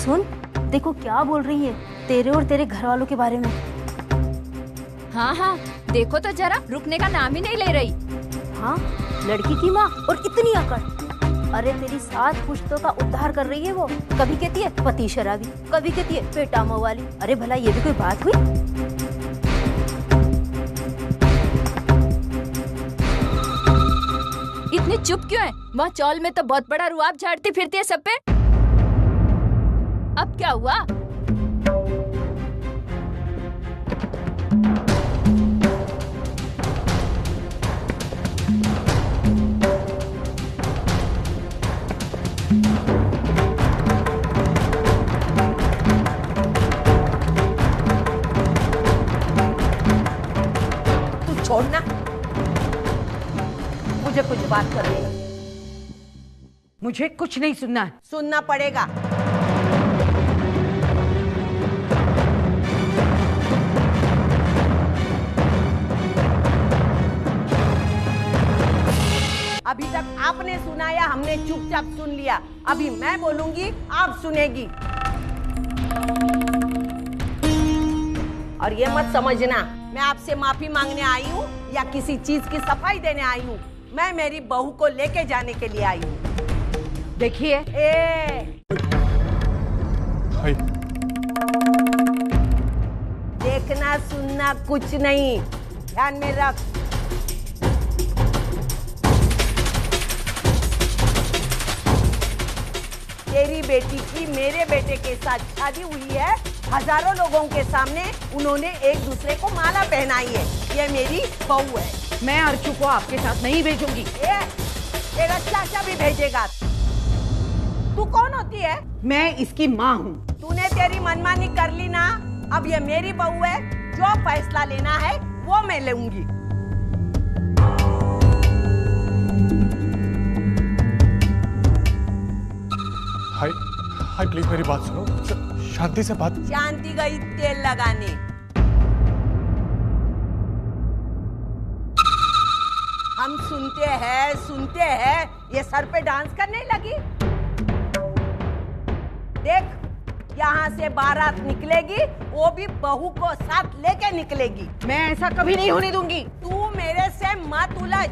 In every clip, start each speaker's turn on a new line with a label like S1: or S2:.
S1: सुन, देखो क्या बोल रही है तेरे और तेरे घर वालों के बारे में।
S2: हाँ हाँ, देखो तो जरा, रुकने का नाम ही नहीं ले रही।
S1: हाँ, लड़की की माँ और इतनी अकड़। अरे तेरी 7 पुश्तों का उद्धार कर रही है वो। कभी कहती है पति शराबी, कभी कहती है बेटा मवाली। अरे भला ये भी कोई बात हुई?
S2: इतनी चुप क्यों है? वहाँ चौल में तो बहुत बड़ा रुआब झाड़ती फिरती है सब पे। अब क्या हुआ?
S3: तू छोड़ना, मुझे कुछ बात करनी है।
S4: मुझे कुछ नहीं सुनना है।
S3: सुनना पड़ेगा। अभी तक आपने सुना या हमने चुपचाप सुन लिया? अभी मैं बोलूंगी, आप सुनेगी। और ये मत समझना मैं आपसे माफी मांगने आई हूँ या किसी चीज की सफाई देने आई हूँ। मैं मेरी बहू को लेके जाने के लिए आई हूँ।
S4: देखिए,
S3: देखना सुनना कुछ नहीं, ध्यान में रख। तेरी बेटी की मेरे बेटे के साथ शादी हुई है। हजारों लोगों के सामने उन्होंने एक दूसरे को माला पहनाई है। ये मेरी बहू है।
S4: मैं अर्चू को आपके साथ नहीं भेजूंगी।
S3: तेरा चाचा भी भेजेगा। तू कौन होती है?
S4: मैं इसकी माँ हूँ।
S3: तूने तेरी मनमानी कर ली ना, अब ये मेरी बहू है। जो फैसला लेना है वो मैं लूंगी।
S5: हाय हाय, प्लीज मेरी बात सुनो, शांति से बात।
S3: शांति गई तेल लगाने। हम सुनते हैं, ये सर पे डांस करने लगी। देख, यहाँ से बारात निकलेगी, वो भी बहू को साथ लेके निकलेगी।
S4: मैं ऐसा कभी नहीं होने दूंगी।
S3: तू मेरे से मत उलझ।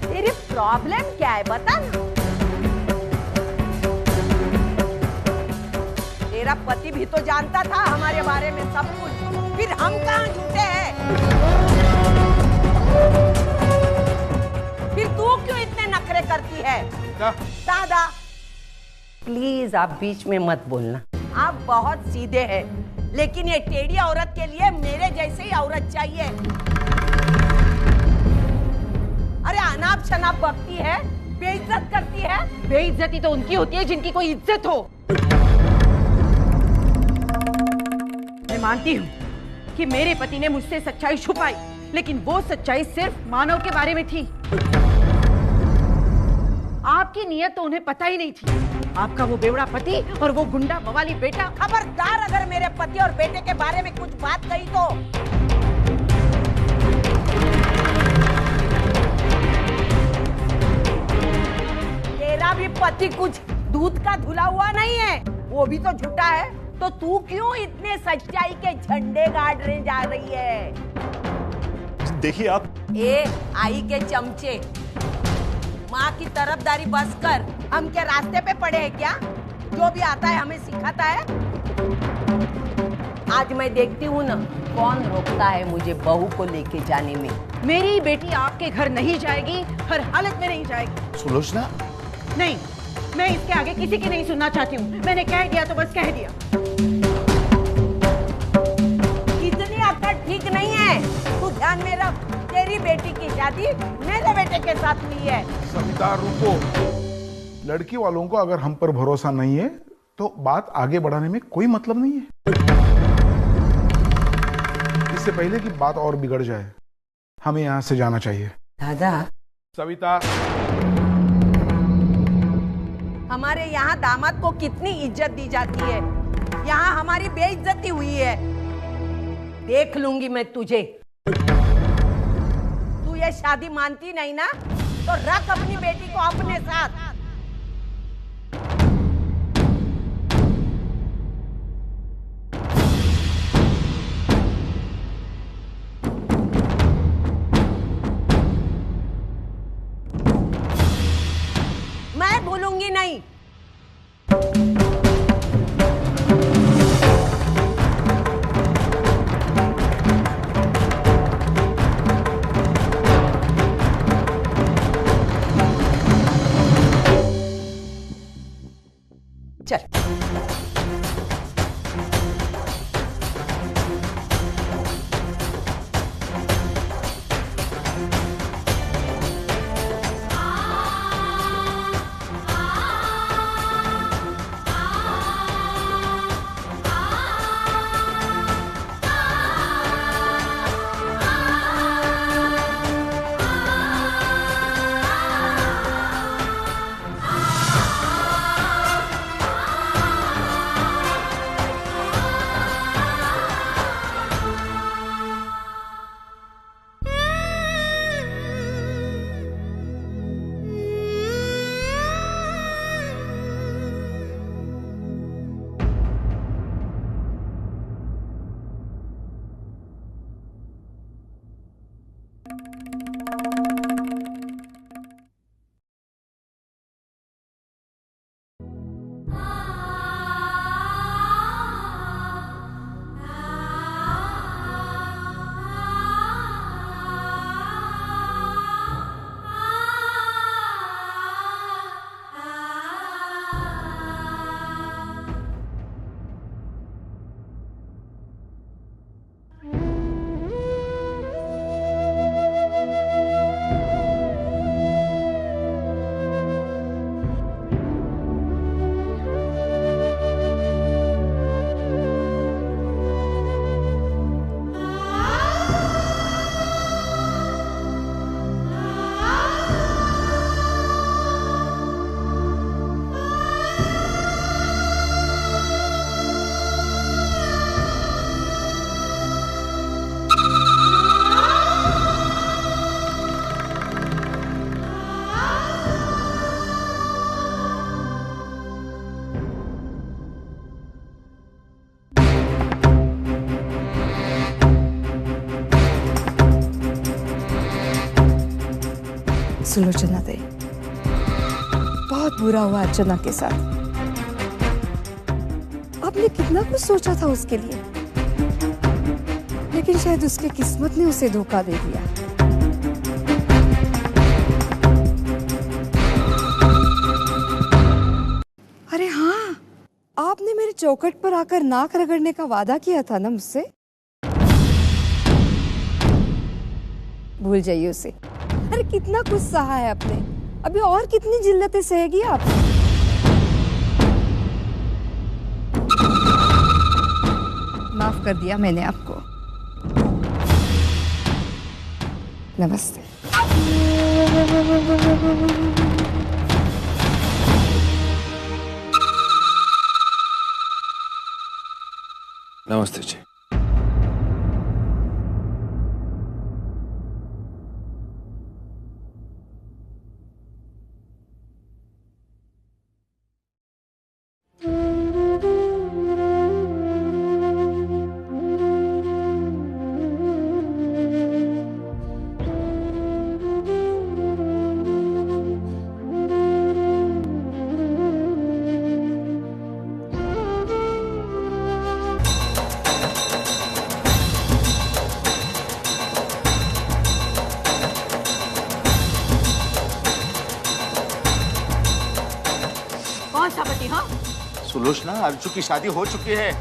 S3: तेरी प्रॉब्लम क्या है बता ना। तेरा पति भी तो जानता था हमारे बारे में सब कुछ, फिर हम कहाँ झूठे हैं? फिर तू क्यों इतने नखरे करती है? दादा प्लीज आप बीच में मत बोलना। आप बहुत सीधे हैं, लेकिन ये टेढ़ी औरत के लिए मेरे जैसे ही औरत चाहिए। अरे अनाप शनाप बकती है, बेइज्जत करती है।
S4: बेइज्जती तो उनकी होती है जिनकी कोई इज्जत हो। मैं मानती हूँ कि मेरे पति ने मुझसे सच्चाई छुपाई, लेकिन वो सच्चाई सिर्फ मानव के बारे में थी। आपकी नीयत तो उन्हें पता ही नहीं थी। आपका वो बेवड़ा पति और वो गुंडा बवाली बेटा।
S3: खबरदार अगर मेरे पति और बेटे के बारे में कुछ बात कही तो। तेरा भी पति कुछ दूध का धुला हुआ नहीं है, वो भी तो झूठा है। तो तू क्यों इतने सच्चाई के झंडे गाड़ने जा रही है?
S5: देखिए आप,
S3: आई के चमचे, माँ की तरफदारी बस कर। हम क्या रास्ते पे पड़े हैं क्या? जो भी आता है हमें सिखाता है। आज मैं देखती हूँ ना कौन रोकता है मुझे बहू को लेके जाने में।
S4: मेरी बेटी आपके घर नहीं जाएगी, हर हालत में नहीं जाएगी।
S5: सुलोचना,
S4: नहीं, मैं इसके आगे किसी की नहीं सुनना चाहती हूँ। मैंने कह दिया तो बस कह दिया।
S3: इतनी अकड़ ठीक नहीं है। तू ध्यान में रख, तेरी बेटी की शादी मेरे बेटे के साथ हुई है।
S6: सविता रुको। लड़की वालों को अगर हम पर भरोसा नहीं है तो बात आगे बढ़ाने में कोई मतलब नहीं है। इससे पहले कि बात और बिगड़ जाए, हमें यहाँ से जाना चाहिए।
S3: दादा,
S6: सविता,
S3: हमारे यहाँ दामाद को कितनी इज्जत दी जाती है, यहाँ हमारी बेइज्जती हुई है। देख लूंगी मैं तुझे। तू ये शादी मानती नहीं ना, तो रख अपनी बेटी को अपने साथ। दूंगी नहीं। चल
S7: सुलोचना दे, बहुत बुरा हुआ अर्चना के साथ। आपने कितना कुछ सोचा था उसके लिए, लेकिन शायद उसके किस्मत ने उसे धोखा दे दिया। अरे हाँ, आपने मेरे चौखट पर आकर नाक रगड़ने का वादा किया था ना मुझसे। भूल जाइए उसे। अरे कितना कुछ सहा है आपने, अभी और कितनी जिल्लतें सहेगी आप। माफ कर दिया मैंने आपको। नमस्ते।
S8: नमस्ते जी।
S9: सुलोचना, अर्जु की शादी हो चुकी है।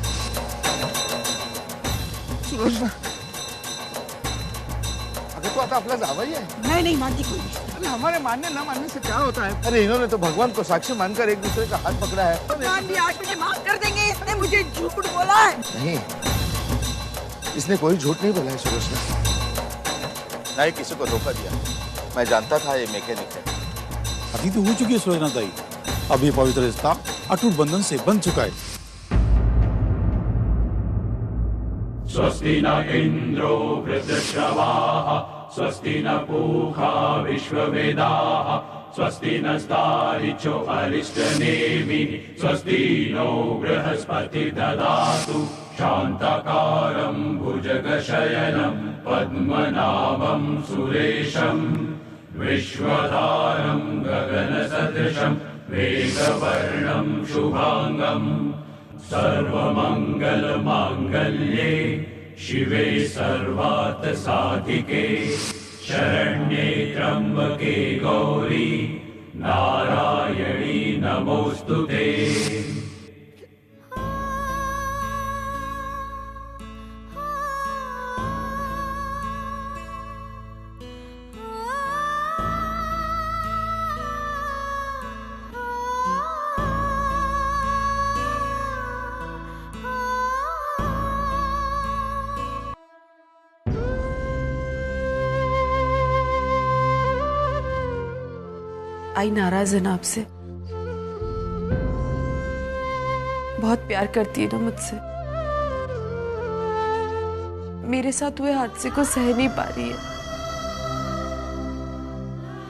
S6: सुलोचना, अगर तो आता अपना जावई है।
S3: मैं नहीं मानती कोई।
S6: अरे हमारे मानने ना मानने से क्या होता है?
S9: अरे इन्होंने तो भगवान को साक्षी मानकर एक दूसरे का हाथ पकड़ा है।
S3: भगवान भी आज मुझे माफ कर देंगे, इसने मुझे झूठ बोला है।
S9: नहीं, इसने कोई झूठ नहीं बोला है सुलोचना। ना ही किसी को धोखा दिया। मैं जानता था ये मैकेनिक है।
S10: शादी तो हो चुकी है सुलोचना ताई, अब ये पवित्र रिश्ता अटूट बंधन से बन चुका है।
S11: स्वस्ति न इंद्रो वृद्धश्रवाः स्वस्ति न पूषा विश्ववेदाः स्वस्ति नस्तारिचो अरिष्टनेमिः स्वस्ति नो बृहस्पति ददातु शान्ताकारं भुजगशयनं पद्मनाभं सुरेशं विश्वधारं गगनसदृशं वेदवर्णं शुभांगं सर्वमंगलमांगल्ये शिवे सर्वार्थ साधिके शरण्ये त्र्यंबके गौरी नारायणी नमोस्तुते।
S12: आई नाराज है ना आपसे? बहुत प्यार करती है ना मुझसे? मेरे साथ हुए हादसे को सह नहीं पा रही है,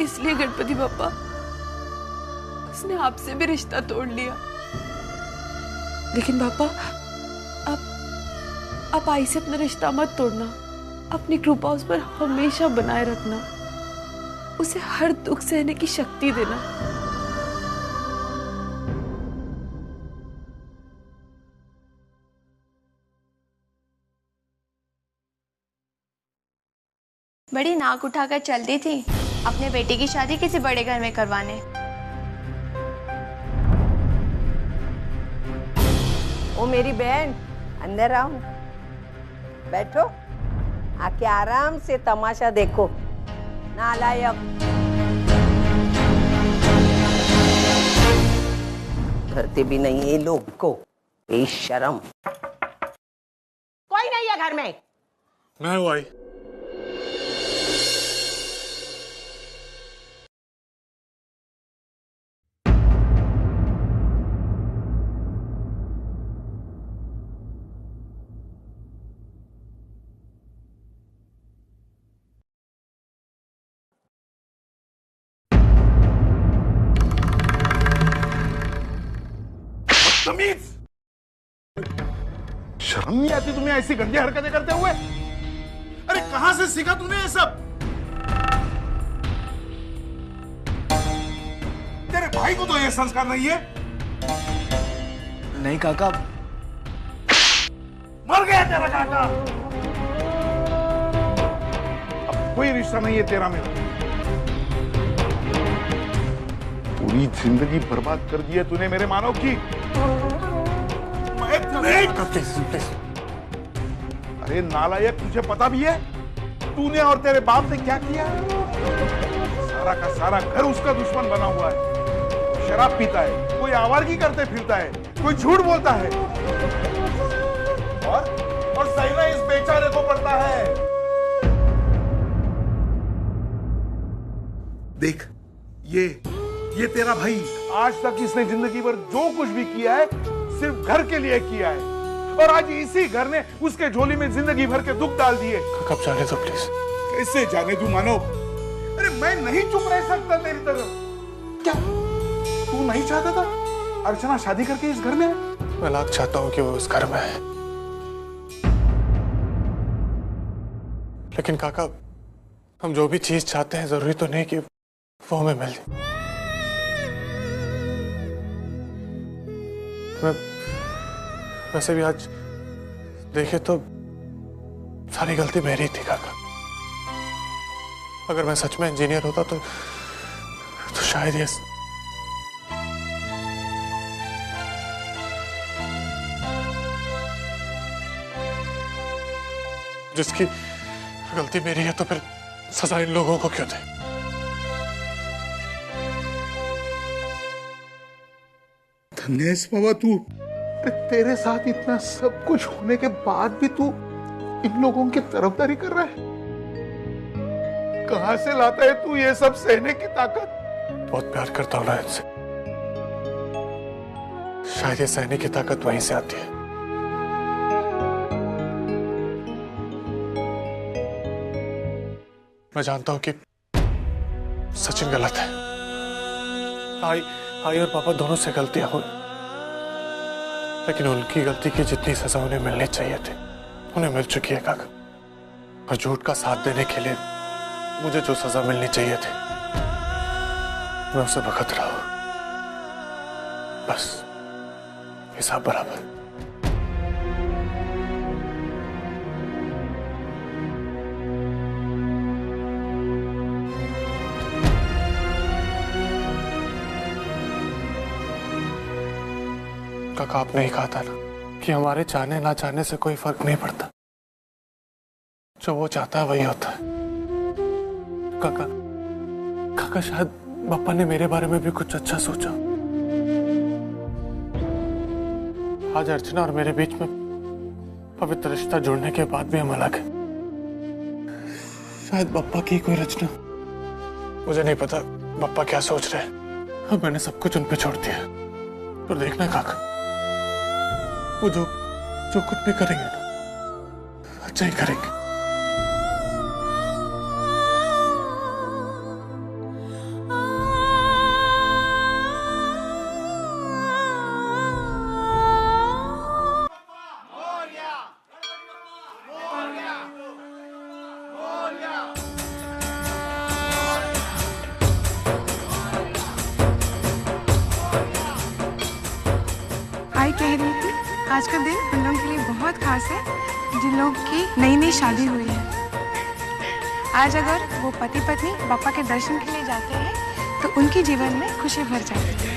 S12: इसलिए गणपति बप्पा उसने आपसे भी रिश्ता तोड़ लिया। लेकिन पापा आप आई से अपना रिश्ता मत तोड़ना, अपनी कृपा उस पर हमेशा बनाए रखना, उसे हर दुख सहने की शक्ति देना।
S13: बड़ी नाक उठाकर चलती थी अपने बेटे की शादी किसी बड़े घर में करवाने।
S3: ओ मेरी बहन, अंदर आओ, बैठो, आके आराम से तमाशा देखो। नालायक, करते भी नहीं ये लोग को, बेशरम। कोई नहीं है घर में।
S5: मैं हूँ आई।
S6: शर्म नहीं आती तुम्हें ऐसी गंदी हरकतें करते हुए? अरे कहां से सीखा तूने ये सब? तेरे भाई को तो ये संस्कार नहीं है।
S8: नहीं काका,
S6: मर गया तेरा काका। अब कोई रिश्ता नहीं है तेरा मेरा। पूरी जिंदगी बर्बाद कर दी है तूने मेरे मानव की।
S5: प्लीज।
S6: अरे नालायक, तुझे पता भी है तूने और तेरे बाप ने क्या किया? सारा का सारा घर उसका दुश्मन बना हुआ है। शराब पीता है, कोई आवारगी करते फिरता है, कोई झूठ बोलता है, और सहना इस बेचारे को पड़ता है। देख, ये तेरा भाई आज तक इसने जिंदगी भर जो कुछ भी किया है सिर्फ घर के लिए किया है, और आज इसी घर ने उसके झोली में जिंदगी भर के दुख डाल दिए।
S5: कब जाने दो प्लीज।
S6: कैसे जाने दूं मानो? अरे मैं नहीं चुप रह सकता तेरी तरफ। क्या तू नहीं चाहता था अर्चना शादी करके इस घर में है?
S5: मैं लाख चाहता हूँ कि वो उस घर में है, लेकिन काका हम जो भी चीज चाहते हैं जरूरी तो नहीं कि वो हमें मिल जाए। वैसे भी आज देखे तो सारी गलती मेरी थी काका। अगर मैं सच में इंजीनियर होता तो शायद ये जिसकी गलती मेरी है तो फिर सजा इन लोगों को क्यों दे?
S6: धन्य बाबा तू। तेरे साथ इतना सब कुछ होने के बाद भी तू इन लोगों की तरफदारी कर रहा है। कहां से लाता है तू ये सब सहने की ताकत?
S5: बहुत प्यार करता हूं ना इनसे, शायद ये सहने की ताकत वहीं से आती है। मैं जानता हूं कि सचिन गलत है। आई और पापा दोनों से गलतियां हुई, लेकिन उनकी गलती की जितनी सजा उन्हें मिलनी चाहिए थी उन्हें मिल चुकी है काका। और झूठ का साथ देने के लिए मुझे जो सजा मिलनी चाहिए थी मैं उसे भुगत रहा हूं। बस हिसाब बराबर। काका आपने ही कहा था ना कि हमारे चाहने ना चाहने से कोई फर्क नहीं पड़ता, जो वो चाहता है वही होता है। काका शायद पापा ने मेरे बारे में भी कुछ अच्छा सोचा। आज अर्चना और मेरे बीच में पवित्र रिश्ता जुड़ने के बाद भी हम अलग हैं। शायद पापा की कोई रचना, मुझे नहीं पता पापा क्या सोच रहे हैं। अब मैंने सब कुछ उन पे छोड़ दिया, तो देखना काका, वो जो कुछ भी करेंगे ना अच्छा ही करेंगे।
S14: आई कह रही थी आज का दिन उन लोगों के लिए बहुत खास है जिन लोगों की नई नई शादी हुई है। आज अगर वो पति पत्नी बापा के दर्शन के लिए जाते हैं तो उनके जीवन में खुशी भर जाती है।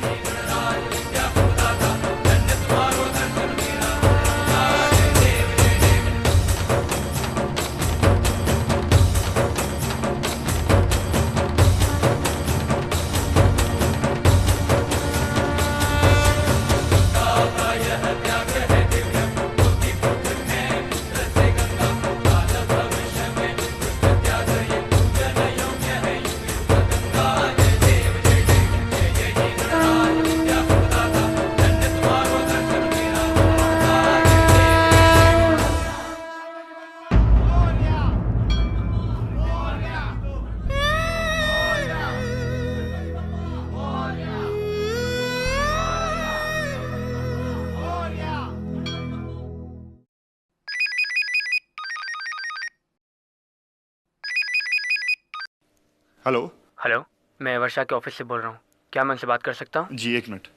S15: हेलो
S16: हेलो, मैं वर्षा के ऑफिस से बोल रहा हूँ। क्या मैं उनसे बात कर सकता हूँ?
S15: जी एक मिनट।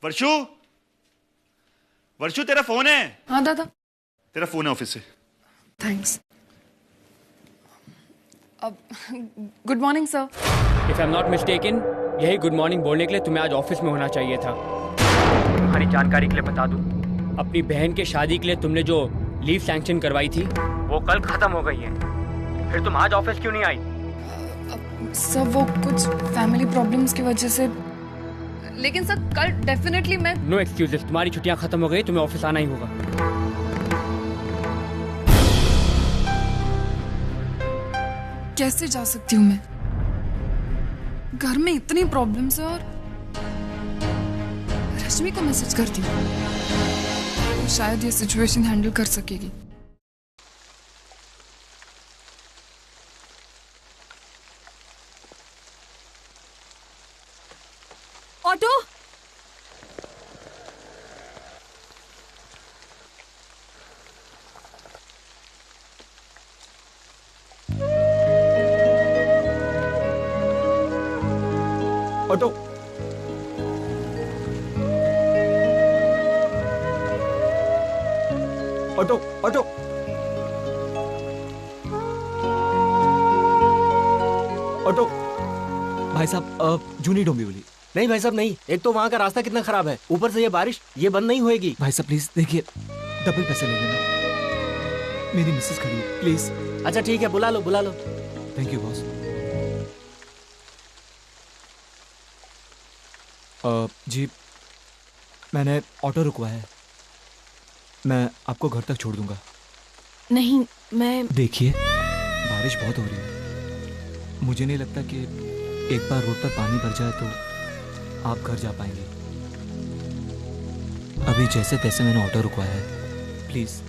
S15: वर्षु, वर्षु तेरा फोन है।
S12: हाँ दादा।
S15: तेरा फोन है ऑफिस से।
S12: थैंक्स। अब good morning sir.
S16: If I am not mistaken, यही गुड मॉर्निंग बोलने के लिए तुम्हें आज ऑफिस में होना चाहिए था। तुम्हारी जानकारी के लिए बता दूँ, अपनी बहन के शादी के लिए तुमने जो लीव सैंक्शन करवाई थी वो कल खत्म हो गई है। फिर तुम आज ऑफिस क्यों नहीं आई?
S12: सर वो कुछ फैमिली प्रॉब्लम्स की वजह से, लेकिन सर कल डेफिनेटली मैं।
S16: नो एक्सक्यूजेस, तुम्हारी छुट्टियां खत्म हो गई, तुम्हें ऑफिस आना ही होगा।
S12: कैसे जा सकती हूँ मैं? घर में इतनी प्रॉब्लम्स है और रश्मि को मैसेज करती हूँ, शायद ये सिचुएशन हैंडल कर सकेगी।
S2: Auto,
S17: auto, auto, auto, auto.
S18: भाई साहब जूनी डोंबिवली। नहीं भाई साहब नहीं, एक तो वहाँ का रास्ता कितना खराब है, ऊपर से ये बारिश, ये बंद नहीं होएगी।
S17: भाई साहब प्लीज देखिए, डबल पैसे ले लेना, मेरी मिसेस खड़ी है प्लीज।
S18: अच्छा ठीक है, बुला लो बुला लो।
S17: Thank you boss. जी मैंने ऑटो रुकवाया है, मैं आपको घर तक छोड़ दूंगा।
S12: नहीं मैं।
S17: देखिए बारिश बहुत हो रही है, मुझे नहीं लगता कि एक बार रोड पर पानी भर जाए तो आप घर जा पाएंगे। अभी जैसे तैसे मैंने ऑटो रुकवाया है, प्लीज।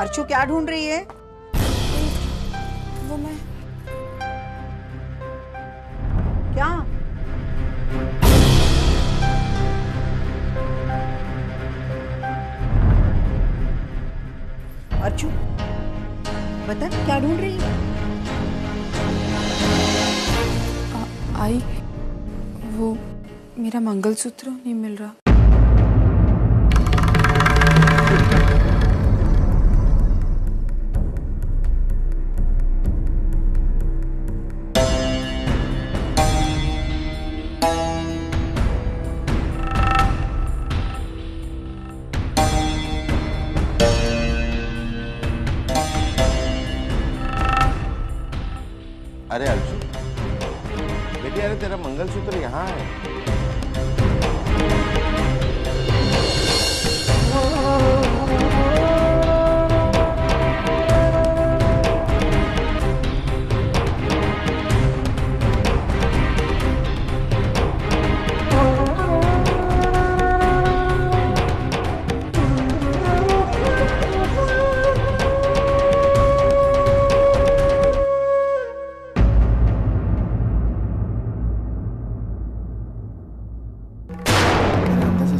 S3: अर्चू क्या ढूंढ रही है?
S14: वो मैं
S3: क्या? अर्चू बता क्या ढूंढ रही है?
S14: आई वो मेरा मंगलसूत्र नहीं मिल रहा।
S9: अरे अर्जुन बेटी, अरे तेरा मंगलसूत्र यहाँ है।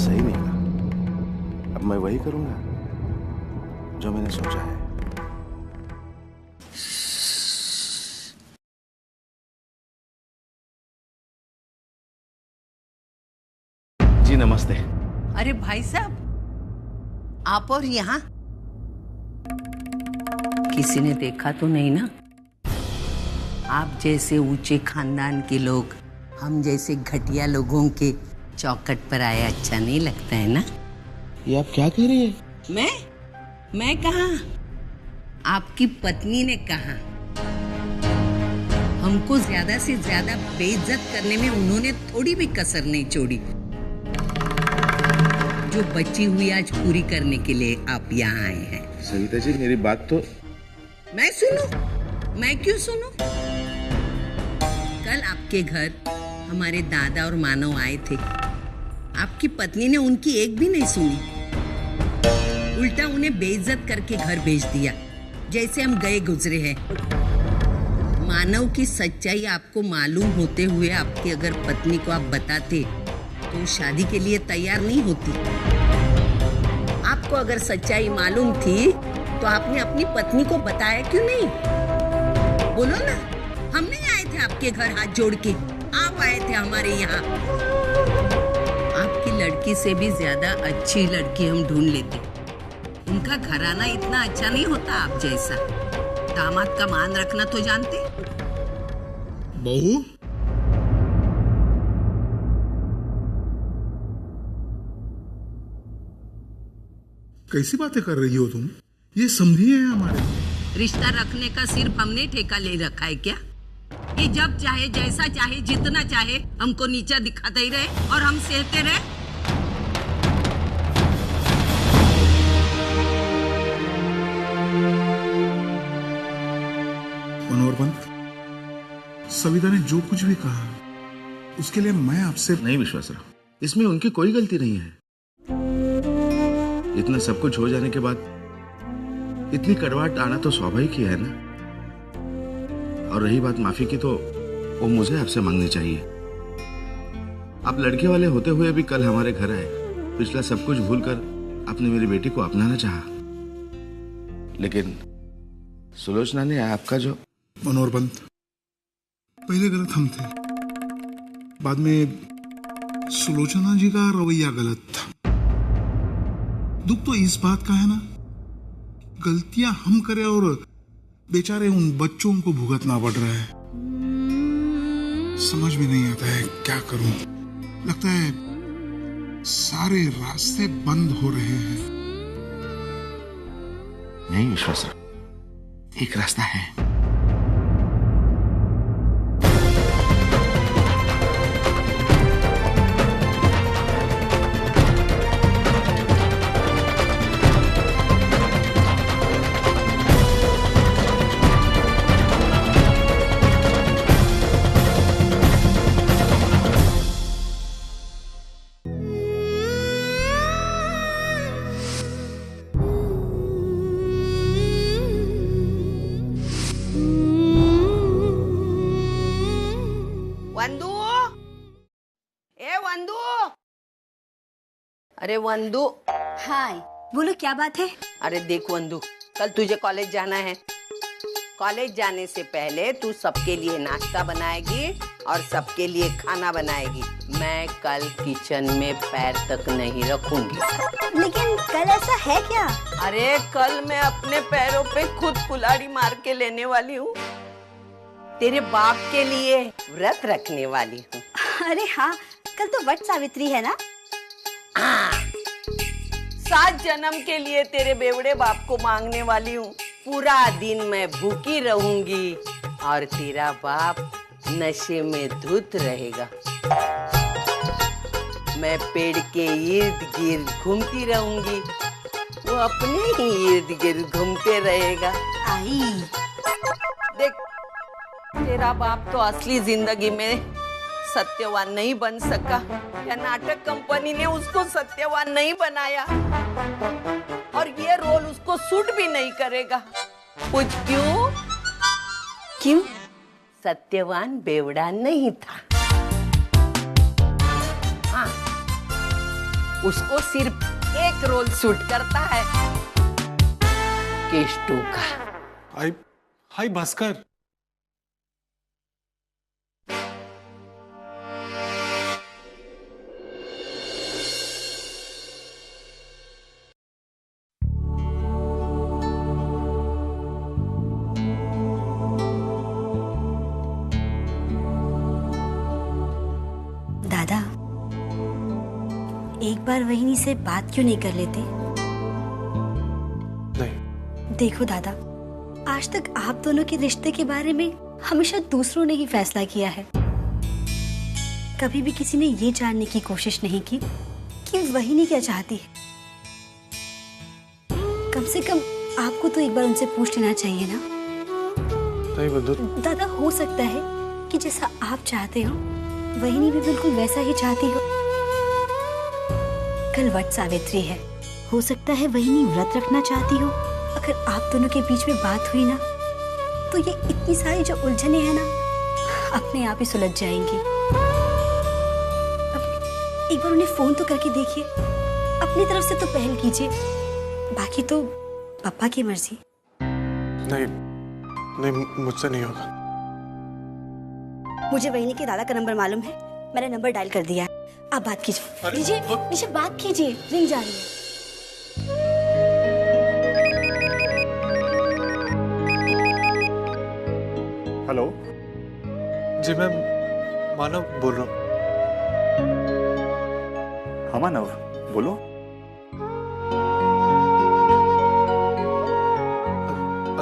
S9: सही निकला। अब मैं वही करूंगा जो मैंने सोचा है। जी नमस्ते।
S3: अरे भाई साहब, आप और यहाँ किसी ने देखा तो नहीं ना? आप जैसे ऊंचे खानदान के लोग हम जैसे घटिया लोगों के चौखट पर आया अच्छा नहीं लगता है ना?
S9: ये आप क्या कह रही है?
S3: मैं कहा, आपकी पत्नी ने कहा। हमको ज्यादा से ज्यादा बेइज्जत करने में उन्होंने थोड़ी भी कसर नहीं छोड़ी। जो बची हुई आज पूरी करने के लिए आप यहाँ आए हैं।
S9: सविता जी, मेरी बात तो
S3: मैं सुनूं? मैं क्यों सुनूं? कल आपके घर हमारे दादा और मानव आए थे। आपकी पत्नी ने उनकी एक भी नहीं सुनी, उल्टा उन्हें बेइज्जत करके घर भेज दिया, जैसे हम गए गुजरे हैं। मानव की सच्चाई आपको मालूम होते हुए आपकी अगर पत्नी को आप बताते तो शादी के लिए तैयार नहीं होती। आपको अगर सच्चाई मालूम थी तो आपने अपनी पत्नी को बताया क्यों नहीं? बोलो ना। हम नहीं आए थे आपके घर हाथ जोड़ के, आप आए थे हमारे यहाँ। आपकी लड़की से भी ज्यादा अच्छी लड़की हम ढूंढ लेते। उनका घराना इतना अच्छा नहीं होता आप जैसा। दामाद का मान रखना तो जानते।
S6: बहू, कैसी बातें कर रही हो तुम? ये समझिए हमारे
S3: रिश्ता रखने का सिर्फ हमने ठेका ले रखा है क्या? ये जब चाहे, जैसा चाहे, जितना चाहे हमको नीचा दिखाते ही रहे और हम सहते रहे।
S6: मनोहर पंत, सविता ने जो कुछ भी कहा उसके लिए मैं आपसे
S9: नहीं विश्वासराव, इसमें उनकी कोई गलती नहीं है। इतना सब कुछ हो जाने के बाद इतनी कड़वाहट आना तो स्वाभाविक ही है ना। और रही बात माफी की, तो वो मुझे आपसे मांगनी चाहिए। आप लड़के वाले होते हुए भी कल हमारे घर आए। पिछला सब कुछ भूलकर आपने मेरी बेटी को अपनाना चाहा, लेकिन सुलोचना ने आपका जो
S6: मनोहर पंत, पहले गलत हम थे, बाद में सुलोचना जी का रवैया गलत था। दुख तो इस बात का है ना, गलतियां हम करें और बेचारे उन बच्चों को भुगतना पड़ रहा है। समझ में नहीं आता है क्या करूं। लगता है सारे रास्ते बंद हो रहे हैं।
S9: नहीं विश्वासराव, एक रास्ता है।
S3: अरे वंदू।
S1: हाय, बोलो क्या बात है?
S3: अरे देख वंदू, कल तुझे कॉलेज जाना है। कॉलेज जाने से पहले तू सबके लिए नाश्ता बनाएगी और सबके लिए खाना बनाएगी। मैं कल किचन में पैर तक नहीं रखूंगी।
S1: लेकिन कल ऐसा है क्या?
S3: अरे कल मैं अपने पैरों पे खुद कुल्हाड़ी मार के लेने वाली हूँ। तेरे बाप के लिए व्रत रखने वाली हूँ।
S1: अरे हाँ, कल तो वट सावित्री है ना?
S3: 7 जन्म के लिए तेरे बेवड़े बाप को मांगने वाली हूँ। पूरा दिन मैं भूखी रहूंगी और तेरा बाप नशे में धुत रहेगा। मैं पेड़ के इर्द गिर्द घूमती रहूंगी, वो अपने ही इर्द गिर्द घूमते रहेगा।
S1: आई
S3: देख, तेरा बाप तो असली जिंदगी में सत्यवान नहीं बन सका। या नाटक कंपनी ने उसको सत्यवान नहीं बनाया और ये रोल उसको सूट भी नहीं करेगा। कुछ क्यों?
S1: क्यों?
S3: सत्यवान बेवड़ा नहीं था। हाँ, उसको सिर्फ एक रोल सूट करता है, केष्टू का।
S5: हाय भास्कर।
S1: दादा, एक बार वहीनी से बात क्यों नहीं कर लेते?
S5: नहीं।
S1: देखो दादा, आज तक आप दोनों के रिश्ते के बारे में हमेशा दूसरों ने ही फैसला किया है। कभी भी किसी ने ये जानने की कोशिश नहीं की कि वहीनी क्या चाहती है। कम से कम आपको तो एक बार उनसे पूछ लेना चाहिए ना।
S5: नहीं बंधु।
S1: दादा, हो सकता है कि जैसा आप चाहते हो वहीनी भी बिल्कुल वैसा ही चाहती हो। कल वट सावित्री है, हो सकता है वहीनी व्रत रखना चाहती हो। अगर आप दोनों के बीच में बात हुई ना, तो ये इतनी सारी जो उलझने हैं ना, अपने आप ही सुलझ जाएंगी। अब एक बार उन्हें फोन तो करके देखिए, अपनी तरफ से तो पहल कीजिए, बाकी तो पापा की मर्जी।
S5: नहीं नहीं, मुझसे नहीं होगा।
S1: मुझे वहीनी के दादा का नंबर मालूम है, मैंने नंबर डायल कर दिया है। आप बात कीजिए। लीजिए, नीचे बात कीजिए, रिंग जा रही है।
S6: हेलो
S5: जी, मैं मानव बोल रहा हूँ।
S6: हाँ मानव, बोलो।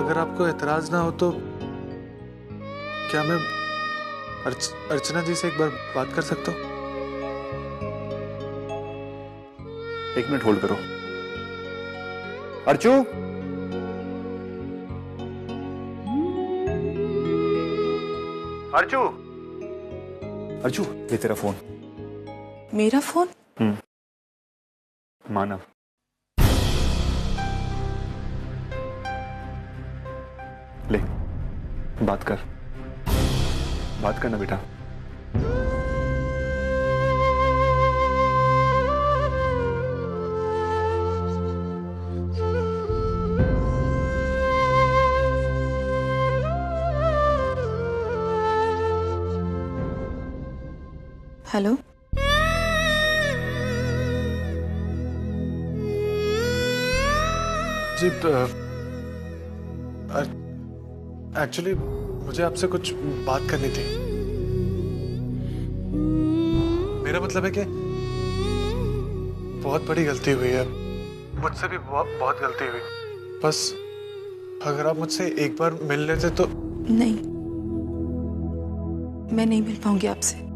S5: अगर आपको एतराज ना हो तो क्या मैं अर्चना जी से एक बार बात कर सकता हूँ?
S6: 1 मिनट होल्ड करो। अर्चू, अर्चू, अर्चू, ये तेरा फोन।
S12: मेरा फोन?
S6: मानव। ले, बात कर। बात करना बेटा।
S12: हेलो,
S5: जी, एक्चुअली मुझे आपसे कुछ बात करनी थी। मेरा मतलब है कि बहुत बड़ी गलती हुई है, मुझसे भी बहुत गलती हुई। बस अगर आप मुझसे एक बार मिल लेते तो।
S12: नहीं, मैं नहीं मिल पाऊंगी आपसे।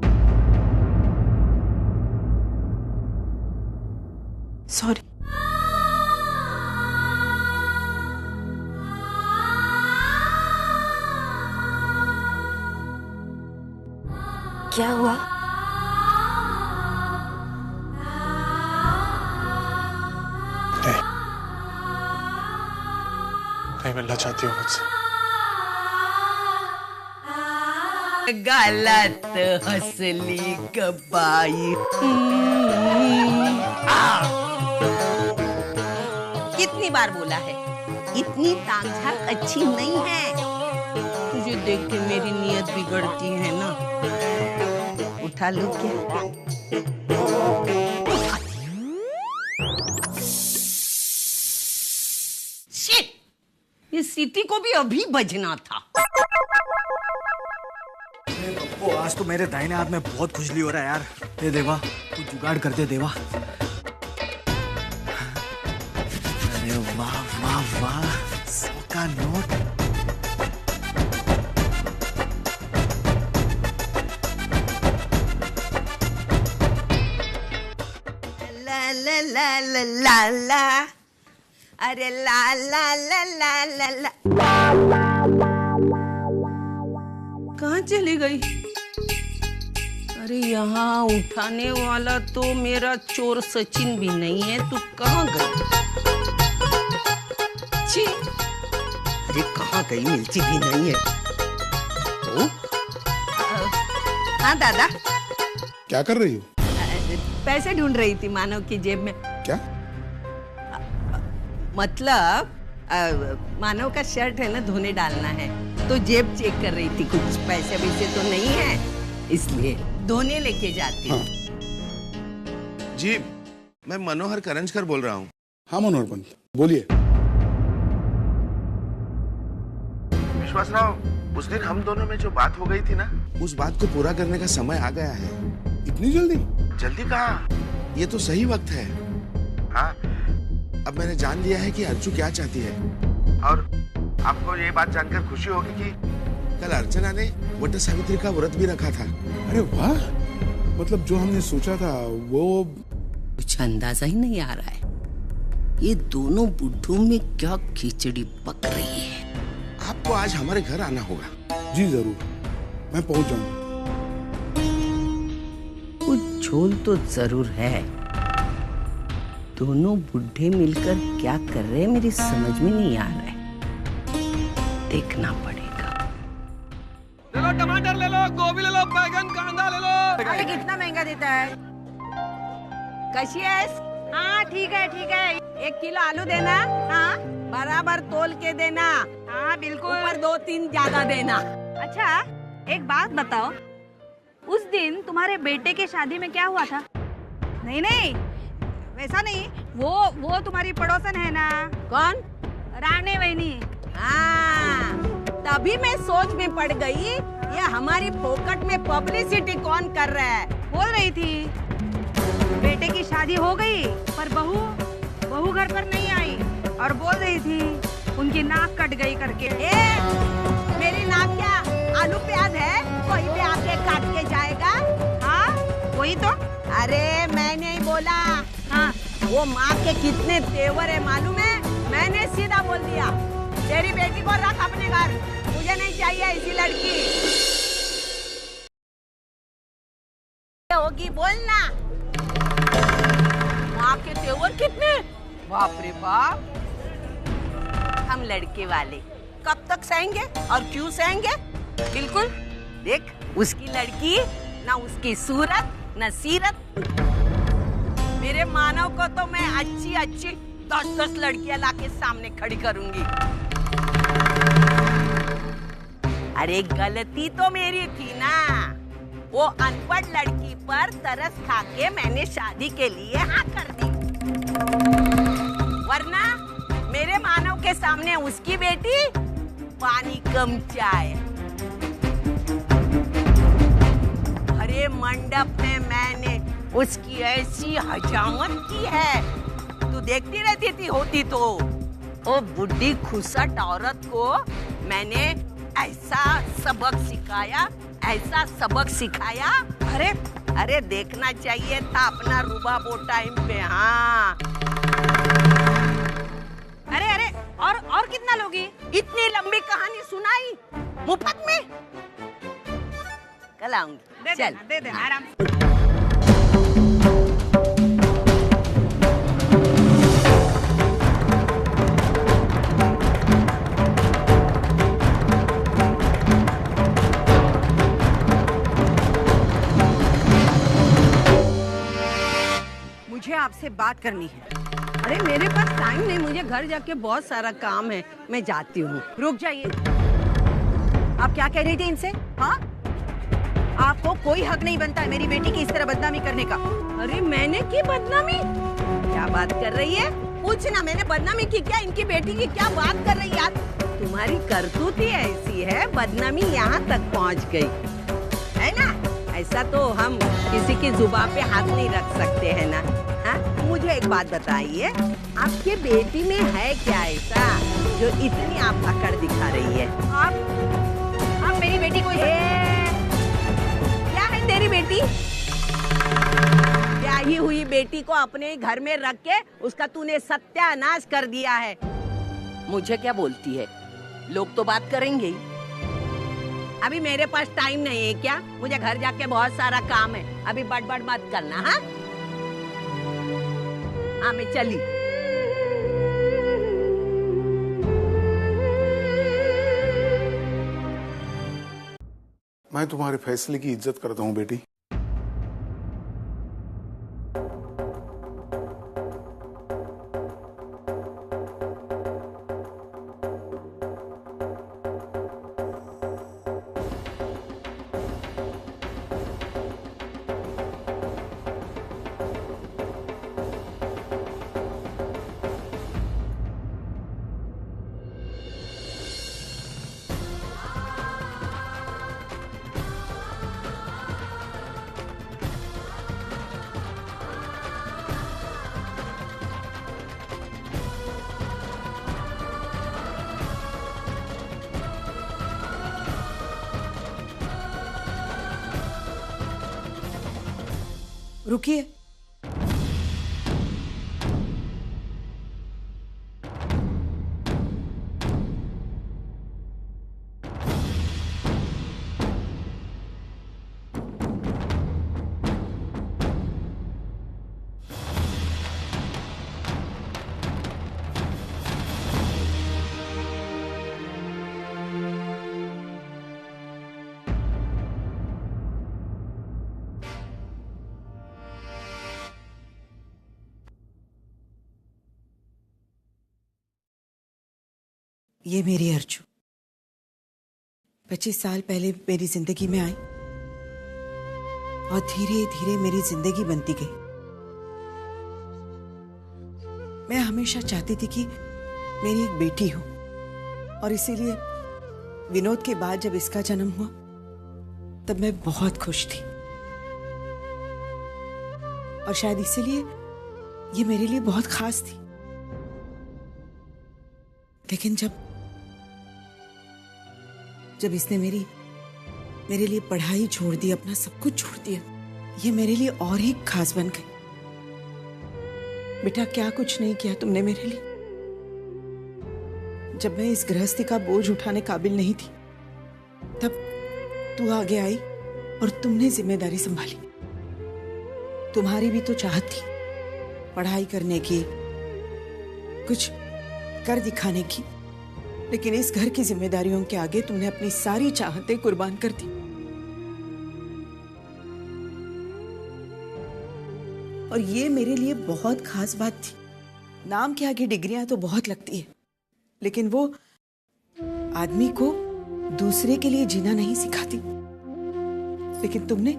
S12: सॉरी।
S1: क्या हुआ?
S5: नहीं मिलना चाहती हो मुझसे?
S3: गलत हंसली कबाई। बार बोला है, इतनी ताक झाक अच्छी नहीं है। तुझे देख के मेरी नीयत बिगड़ती है ना। उठा लूं क्या? शिट! इस सीटी को भी अभी बजना था।
S18: ओ, आज तो मेरे दाहिने हाथ में बहुत खुजली हो रहा है यार। ये देवा, कुछ जुगाड़ कर दे देवा। अरे वाह वाह वाह, 100 का नोट।
S3: ला ला ला ला ला ला, अरे ला ला ला ला ला ला। कहाँ चली गई? अरे यहाँ उठाने वाला तो मेरा चोर सचिन भी नहीं है, तू कहाँ गई? छी, अरे कहाँ गई? मिलती भी नहीं है। हाँ दादा।
S6: क्या कर रही हो?
S3: पैसे ढूंढ रही थी मानव की जेब में।
S6: क्या?
S3: मतलब मानव का शर्ट है ना, धोने डालना है, तो जेब चेक कर रही थी। कुछ पैसे वैसे तो नहीं है, इसलिए धोने लेके जाती हूँ।
S9: हाँ। जी, मैं मनोहर करंजकर बोल रहा हूँ।
S6: हाँ मनोहर पंत, बोलिए।
S9: विश्वासराव, उस दिन हम दोनों में जो बात हो गई थी ना, उस बात को पूरा करने का समय आ गया है।
S6: इतनी जल्दी?
S9: जल्दी कहाँ, ये तो सही वक्त है। हाँ, अब मैंने जान लिया है कि अर्चू क्या चाहती है, और आपको ये बात जानकर खुशी होगी कि कल अर्चना ने वट सावित्री का व्रत भी रखा था।
S6: अरे वाह, मतलब जो हमने सोचा था वो
S3: कुछ अंदाजा ही नहीं आ रहा है। ये दोनों बुड्ढों में क्या खिचड़ी पक रही है।
S9: आपको आज हमारे घर आना होगा।
S6: जी जरूर, मैं पहुंच जाऊंगा।
S3: कुछ झोल तो जरूर है। दोनों बुढ़े मिलकर क्या कर रहे हैं मेरी समझ में नहीं आ रहा है, देखना पड़ेगा।
S18: ले लो टमाटर, ले लो गोभी, ले लो बैगन, कांदा ले लो।
S4: अरे कितना महंगा देता है?
S3: कशियस? हाँ ठीक है ठीक है। 1 किलो आलू देना। हाँ बराबर तोल के देना।
S4: हाँ बिल्कुल।
S3: ऊपर 2-3 ज्यादा देना।
S12: अच्छा एक बात बताओ, उस दिन तुम्हारे बेटे के शादी में क्या हुआ था?
S4: नहीं नहीं वैसा नहीं, वो तुम्हारी पड़ोसन है ना।
S3: कौन?
S12: राणे वहीनी।
S3: हाँ, तभी मैं सोच में पड़ गई, ये हमारी फोकट में पब्लिसिटी कौन कर रहा है।
S12: बोल रही थी बेटे की शादी हो गई, पर बहू घर पर नहीं आई, और बोल रही थी उनकी नाक कट गई करके।
S3: मेरी नाक क्या आलू प्याज है? कोई भी आके काट के जाएगा।
S12: हाँ वही तो।
S3: अरे मैंने ही बोला।
S12: हाँ
S3: वो माँ के कितने तेवर है मालूम है? मैंने सीधा बोल दिया, तेरी बेटी को रख अपने घर, मुझे नहीं चाहिए ऐसी लड़की। होगी बोलना। माँ के तेवर कितने? बाप रे बाप। हम लड़के वाले कब तक सहेंगे और क्यों सहेंगे? बिल्कुल। देख उसकी लड़की, ना उसकी सूरत ना सीरत। मेरे मानव को तो मैं अच्छी अच्छी 10-10 लड़कियां लाके सामने खड़ी करूंगी। अरे गलती तो मेरी थी ना, वो अनपढ़ लड़की पर तरस खा के मैंने शादी के लिए हाँ कर दी, वरना मेरे मानव के सामने उसकी बेटी पानी कम चाय। अरे मंडप में मैंने उसकी ऐसी हजामत की है, तू देखती रहती थी। होती तो वो बुढ़ी खुसट औरत को मैंने ऐसा सबक सिखाया, ऐसा सबक सिखाया। अरे देखना चाहिए था अपना रुबाब वो टाइम पे। हाँ
S12: अरे और कितना लोगी?
S3: इतनी लंबी कहानी सुनाई मुफ्त में? कल आऊंगी। चल
S4: दे देना आराम से। मुझे आपसे बात करनी है।
S3: अरे मेरे पास टाइम नहीं, मुझे घर जाके बहुत सारा काम है, मैं जाती हूँ। रुक जाइए, आप क्या कह रही थी इनसे? हाँ, आपको कोई हक नहीं बनता है मेरी बेटी की इस तरह बदनामी करने का। अरे मैंने की बदनामी? क्या बात कर रही है? पूछना, मैंने बदनामी की क्या? इनकी बेटी की क्या बात कर रही है? तुम्हारी करतूत ही ऐसी है, बदनामी यहाँ तक पहुँच गई है ना? ऐसा तो हम किसी की जुबान पे हाथ नहीं रख सकते हैं ना। हाँ, मुझे एक बात बताइए, आपके बेटी में है क्या ऐसा जो इतनी आप अकड़ दिखा रही है? आप मेरी बेटी को क्या है तेरी बेटी? ब्याही हुई बेटी को अपने घर में रख के उसका तूने सत्यानाश कर दिया है। मुझे क्या बोलती है? लोग तो बात करेंगे ही। अभी मेरे पास टाइम नहीं है क्या? मुझे घर जाके बहुत सारा काम है, अभी बड़बड़ मत करना। हाँ हाँ, मैं चली।
S6: मैं तुम्हारे फैसले की इज्जत करता हूँ बेटी।
S4: रुकिए, ये मेरी अर्जू 25 साल पहले मेरी जिंदगी में आई और धीरे धीरे मेरी जिंदगी बनती गई। मैं हमेशा चाहती थी कि मेरी एक बेटी हो और इसीलिए विनोद के बाद जब इसका जन्म हुआ तब मैं बहुत खुश थी और शायद इसीलिए ये मेरे लिए बहुत खास थी। लेकिन जब इसने मेरे लिए पढ़ाई छोड़ दी, अपना सब कुछ छोड़ दिया, ये मेरे लिए और ही खास बन गई। बेटा, क्या कुछ नहीं किया तुमने मेरे लिए। जब मैं इस गृहस्थी का बोझ उठाने काबिल नहीं थी तब तू आगे आई और तुमने जिम्मेदारी संभाली। तुम्हारी भी तो चाहत थी पढ़ाई करने की, कुछ कर दिखाने की, लेकिन इस घर की जिम्मेदारियों के आगे तुमने अपनी सारी चाहतें कुर्बान कर दी। और ये मेरे लिए बहुत खास बात थी। नाम के आगे डिग्रियां तो बहुत लगती है, लेकिन वो आदमी को दूसरे के लिए जीना नहीं सिखाती। लेकिन तुमने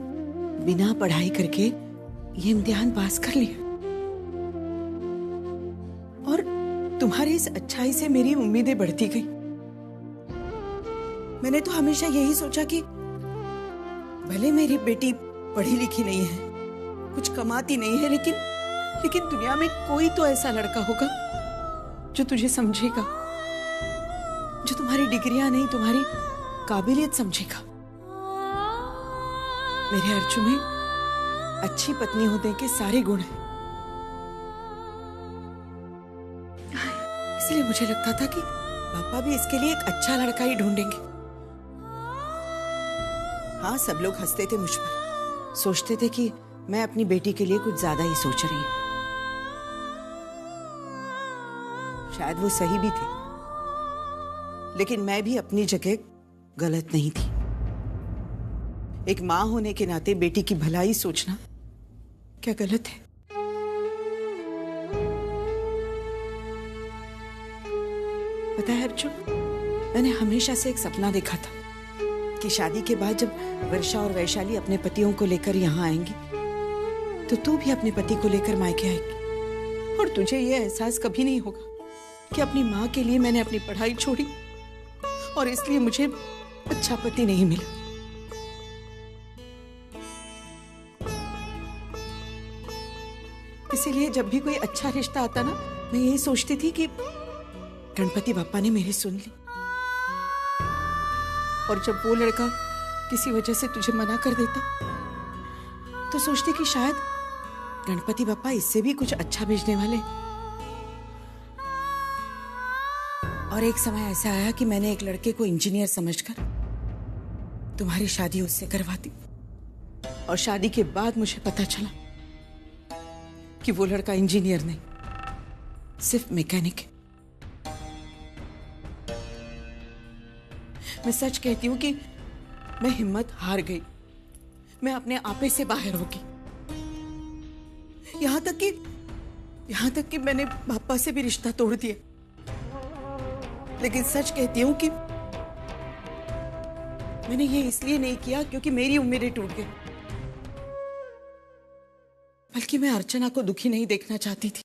S4: बिना पढ़ाई करके ये इम्तिहान पास कर लिया और तुम्हारी इस अच्छाई से मेरी उम्मीदें बढ़ती गई। मैंने तो हमेशा यही सोचा कि भले मेरी बेटी पढ़ी लिखी नहीं है, कुछ कमाती नहीं है, लेकिन दुनिया में कोई तो ऐसा लड़का होगा जो तुझे समझेगा, जो तुम्हारी डिग्रियां नहीं तुम्हारी काबिलियत समझेगा। मेरे अर्जु में अच्छी पत्नी होने के सारे गुण हैं। इसलिए मुझे लगता था कि पापा भी इसके लिए एक अच्छा लड़का ही ढूंढेंगे। हाँ, सब लोग हंसते थे मुझ पर, सोचते थे कि मैं अपनी बेटी के लिए कुछ ज्यादा ही सोच रही हूं। शायद वो सही भी थे, लेकिन मैं भी अपनी जगह गलत नहीं थी। एक मां होने के नाते बेटी की भलाई सोचना क्या गलत है? पता है अर्जुन, मैंने हमेशा से एक सपना देखा था कि शादी के बाद जब वर्षा और वैशाली अपने पतियों को लेकर यहाँ आएंगी तो तू भी अपने पति को लेकर मायके आएगी और तुझे ये एहसास कभी नहीं होगा कि अपनी माँ के लिए मैंने अपनी पढ़ाई छोड़ी और इसलिए मुझे अच्छा पति नहीं मिला। इसीलिए जब भी कोई अच्छा रिश्ता आता ना, मैं यही सोचती थी कि गणपति बप्पा ने मेरी सुन ली, और जब वो लड़का किसी वजह से तुझे मना कर देता तो सोचती कि शायद गणपति बप्पा इससे भी कुछ अच्छा भेजने वाले। और एक समय ऐसा आया कि मैंने एक लड़के को इंजीनियर समझकर तुम्हारी शादी उससे करवा दी, और शादी के बाद मुझे पता चला कि वो लड़का इंजीनियर नहीं, सिर्फ मैकेनिक है। मैं सच कहती हूं कि मैं हिम्मत हार गई, मैं अपने आपे से बाहर हो गई। यहां तक कि मैंने पापा से भी रिश्ता तोड़ दिया। लेकिन सच कहती हूं कि मैंने ये इसलिए नहीं किया क्योंकि मेरी उम्मीदें टूट गई, बल्कि मैं अर्चना को दुखी नहीं देखना चाहती थी।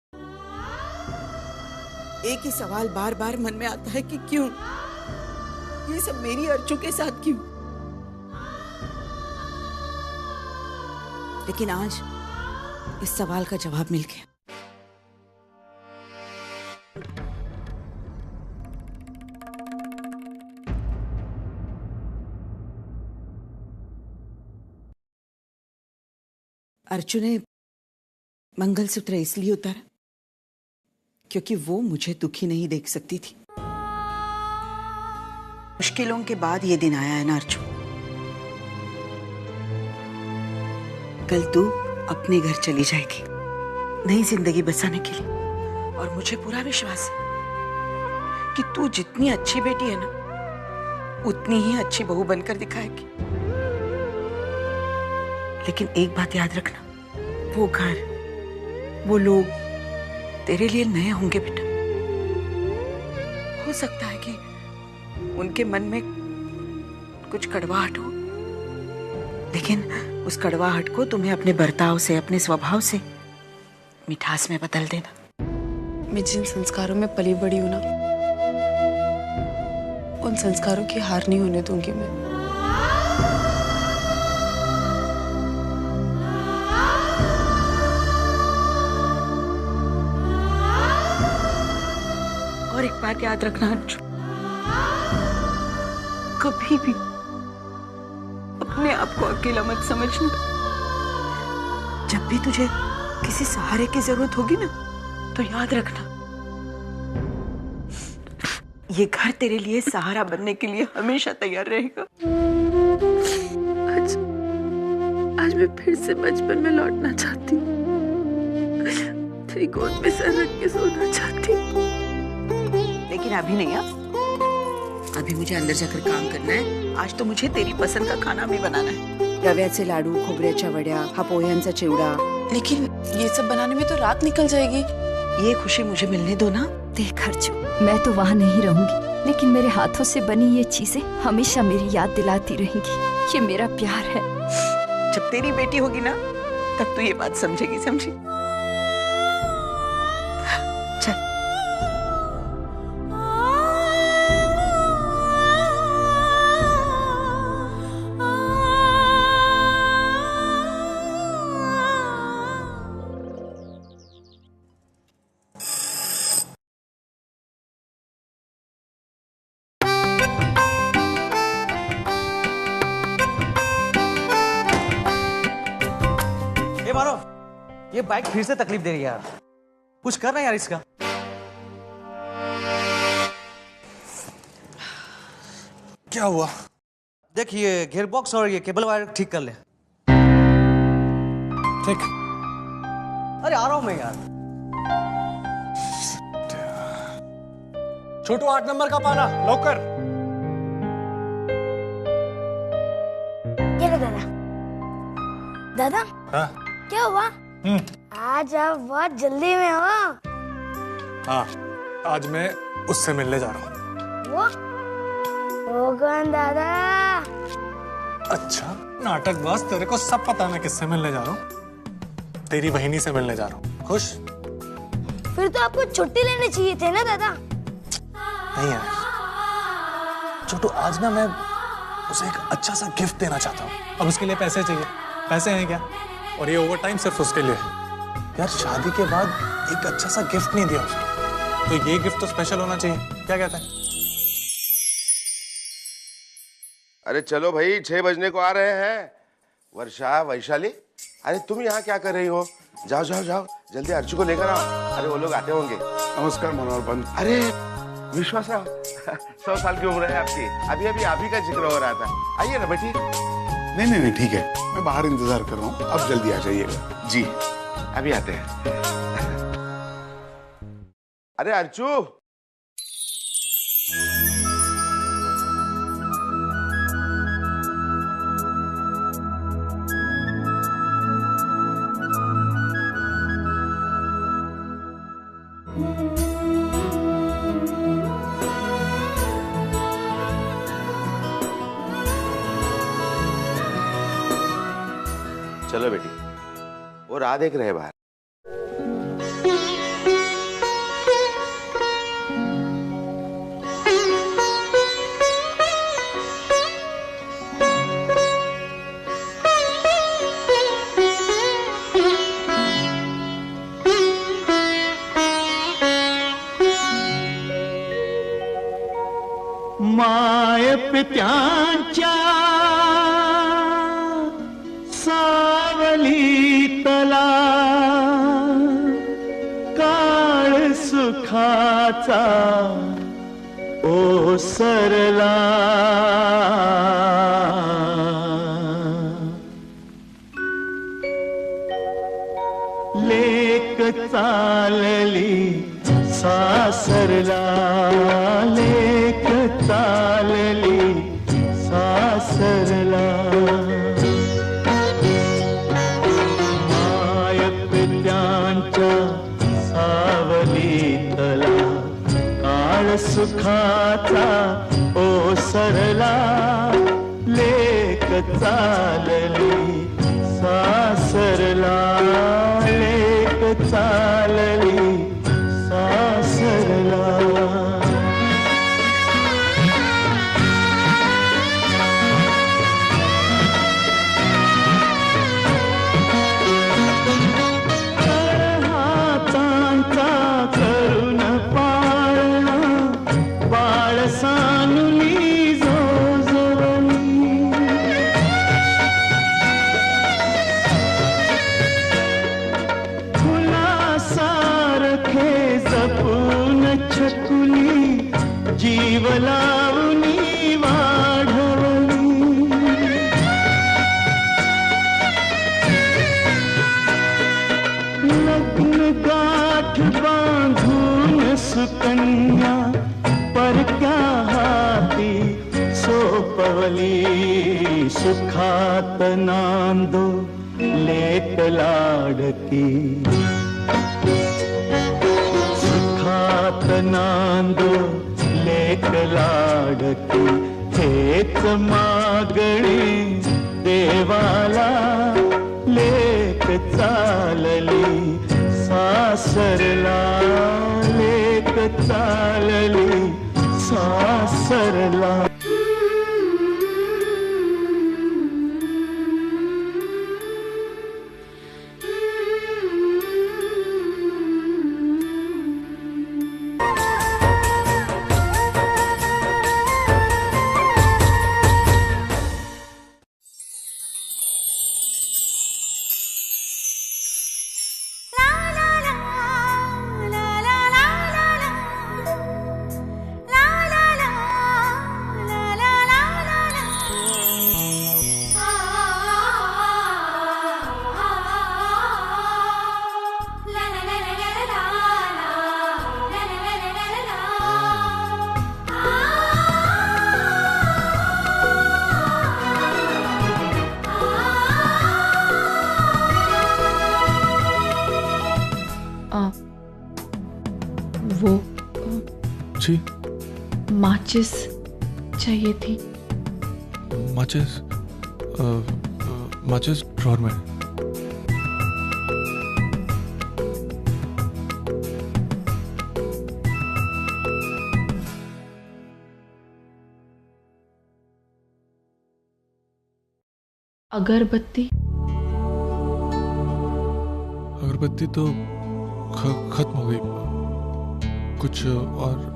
S4: एक ही सवाल बार बार मन में आता है कि क्यों ये सब मेरी अर्चू के साथ क्यों। लेकिन आज इस सवाल का जवाब मिल गया। अर्चू ने मंगलसूत्र इसलिए उतारा क्योंकि वो मुझे दुखी नहीं देख सकती थी। मुश्किलों के बाद ये दिन आया है ना अर्चू। कल तू अपने घर चली जाएगी नई जिंदगी बसाने के लिए, और मुझे पूरा विश्वास है कि तू जितनी अच्छी बेटी है ना उतनी ही अच्छी बहू बनकर दिखाएगी। लेकिन एक बात याद रखना, वो घर वो लोग तेरे लिए नए होंगे बेटा। हो सकता है कि उनके मन में कुछ कड़वाहट हो, लेकिन उस कड़वाहट को तुम्हें अपने बर्ताव से, अपने स्वभाव से मिठास में बदल देना।
S14: मैं जिन संस्कारों में पली बड़ी हूं ना, उन संस्कारों की हार नहीं होने दूंगी मैं।
S4: और एक बात याद रखना अर्जुन, कभी भी अपने आप को अकेला मत समझना। जब भी तुझे किसी सहारे की जरूरत होगी ना, तो याद रखना ये घर तेरे लिए सहारा बनने के लिए हमेशा तैयार रहेगा।
S14: आज मैं फिर से बचपन में लौटना चाहती हूँ, तेरी गोद में सर रख के सोना चाहती हूँ।
S4: लेकिन अभी नहीं, अभी मुझे अंदर जाकर काम करना है। आज तो मुझे तेरी पसंद का खाना भी बनाना है। रव्याचे लाडू, खोबऱ्याच्या वड्या, हा पोह्यांचा चिवडा।
S14: लेकिन ये सब बनाने में तो रात निकल जाएगी।
S4: ये खुशी मुझे मिलने दो ना।
S2: देख अर्जू, मैं तो वहाँ नहीं रहूंगी, लेकिन मेरे हाथों से बनी ये चीजें हमेशा मेरी याद दिलाती रहेंगी। ये मेरा प्यार है।
S4: जब तेरी बेटी होगी ना, तब तू ये बात समझेगी, समझी? चल।
S18: ये बाइक फिर से तकलीफ दे रही है यार, कुछ करना यार इसका।
S5: क्या हुआ?
S18: देखिए गियर बॉक्स और ये केबल वायर ठीक कर ले।
S5: ठीक।
S18: अरे आ रहा हूं मैं यार। छोटू 8 नंबर का पाना लौकर।
S19: क्या दादा? दादा?
S5: हाँ?
S19: क्या हुआ? आज आप बहुत जल्दी में हो।
S5: हाँ, आज मैं उससे मिलने जा रहा हूँ।
S19: वो कौन दादा?
S5: अच्छा नाटक बस, तेरे को सब पता है मैं किससे मिलने जा रहा हूँ। तेरी बहिनी से मिलने जा रहा हूँ। खुश?
S19: फिर तो आपको छुट्टी लेनी चाहिए थे ना दादा।
S5: नहीं यार छोटू, आज ना मैं उसे एक अच्छा सा गिफ्ट देना चाहता हूँ। अब उसके लिए पैसे चाहिए। पैसे हैं क्या? और ये ओवर टाइम सिर्फ उसके लिए है। यार शादी के बाद एक अच्छा सा गिफ्ट नहीं दिया उसको, तो ये गिफ्ट तो स्पेशल होना चाहिए। क्या कहता है?
S9: अरे चलो भाई, 6 बजने को आ रहे हैं। वर्षा, वैशाली, अरे तुम यहाँ क्या कर रही हो? जाओ जाओ जाओ, जल्दी अर्चू को लेकर आओ। अरे वो लोग आते होंगे।
S6: नमस्कार मनोहर बंद।
S9: अरे विश्वासराव, 100 साल की उम्र है आपकी। अभी अभी आप ही का जिक्र हो रहा था। आइए ना बैठिए।
S6: नहीं नहीं नहीं, ठीक है, मैं बाहर इंतजार कर रहा हूँ, अब जल्दी आ जाइएगा।
S9: जी अभी आते हैं। अरे अर्चू, चलो बेटी, वो राह देख रहे हैं बाहर।
S11: माय पित्यांच्या सावली तला काळ सुखाचा ओसरला लेक चालली सासरला लेक चालली सासरला माय पित्यांच्या सावलीतला काळ सुखाचा ओसरला लेक चालली सासरला लेक चालली सासरला हातांचा करून पाळणा बाळ सानुली जोजवणी फुलासारखे जपून छकुली जीव लावणी वाढवली लग्न गाठ बांधून सुकन्या परक्या हाती सोपवली सुखात नांदो लेक लाडकी सुखात नांदो लेक लाडकी हेच मागणी देवाला लेक चालली सासरला लेक चालली सासरला
S5: वो जी
S14: माचिस चाहिए थी।
S5: माचिस माचिस ड्रॉर में।
S14: अगरबत्ती?
S5: अगरबत्ती तो खत्म हो गई। कुछ और?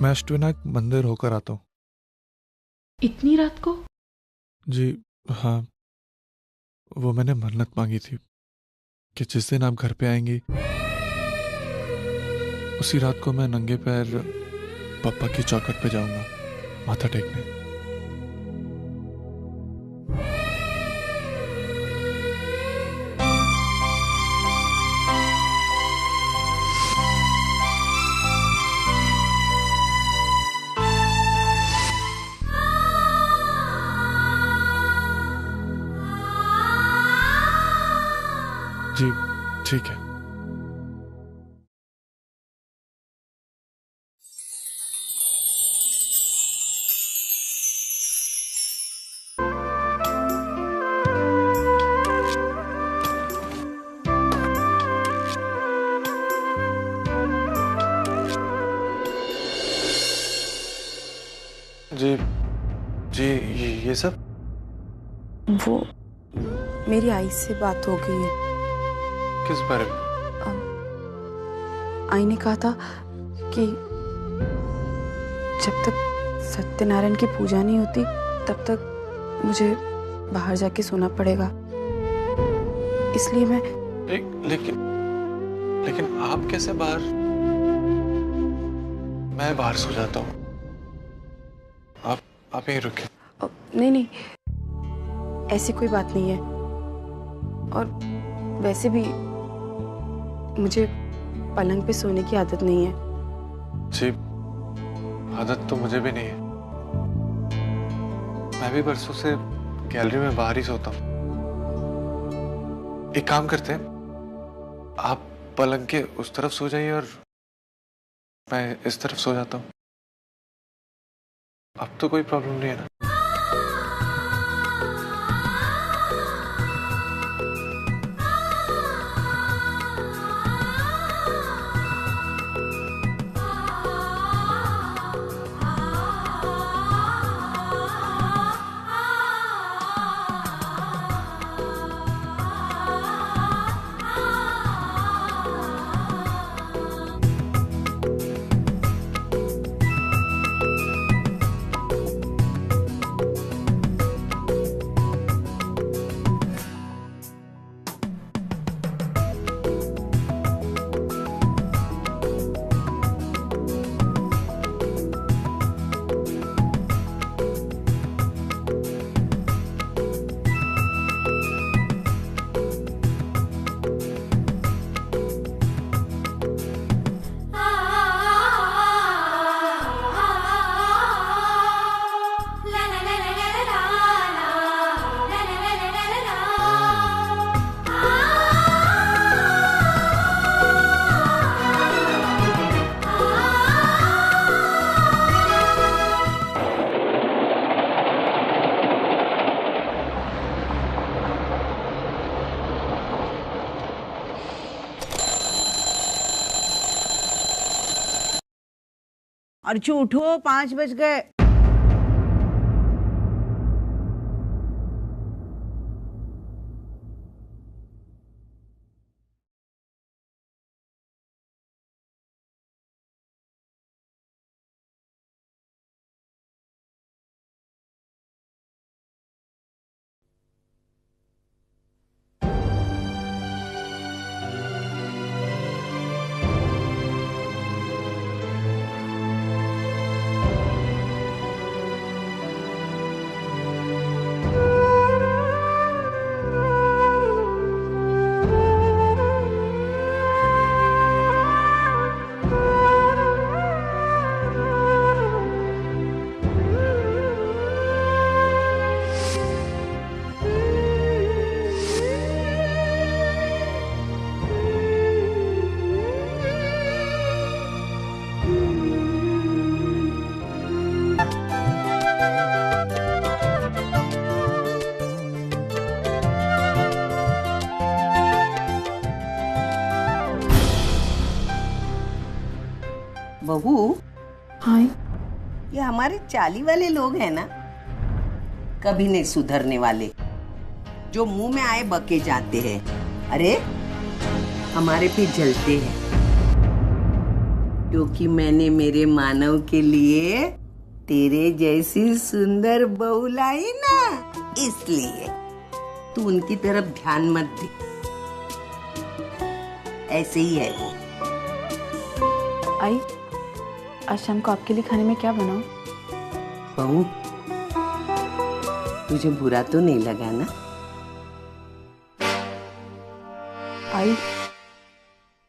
S5: मैं अष्टविनायक मंदिर होकर आता हूँ।
S14: इतनी रात को?
S5: जी हाँ, वो मैंने मन्नत मांगी थी कि जिस दिन आप घर पे आएंगी उसी रात को मैं नंगे पैर पापा की चौखट पे जाऊंगा माथा टेकने। जी ठीक है। जी जी ये सब?
S4: वो मेरी आई से बात हो गई है।
S5: किस बारे में?
S4: आई ने कहा था कि जब तक सत्यनारायण की पूजा नहीं होती तब तक मुझे बाहर जाके सोना पड़ेगा, इसलिए मैं
S5: लेकिन आप कैसे बाहर? मैं बाहर सो जाता हूँ, आप यहीं रुके।
S4: नहीं नहीं, ऐसी कोई बात नहीं है। और वैसे भी मुझे पलंग पे सोने की आदत नहीं है।
S5: जी आदत तो मुझे भी नहीं है। मैं भी बरसों से गैलरी में बाहर ही सोता हूँ। एक काम करते हैं, आप पलंग के उस तरफ सो जाइए और मैं इस तरफ सो जाता हूँ। अब तो कोई प्रॉब्लम नहीं है ना?
S3: अर्चू उठो, 5 बज गए। बहू।
S14: हाँ,
S3: ये हमारे चाली वाले लोग हैं ना, कभी नहीं सुधरने वाले, जो मुंह में आए बके जाते हैं। अरे हमारे पे जलते हैं क्योंकि मैंने मेरे मानव के लिए तेरे जैसी सुंदर बहू लाई ना, इसलिए तू उनकी तरफ ध्यान मत दे। ऐसे ही है वो।
S14: आई, आज शाम को आपके लिए खाने में क्या बनाऊं?
S3: बहू, तुझे बुरा तो नहीं लगा ना?
S14: आई,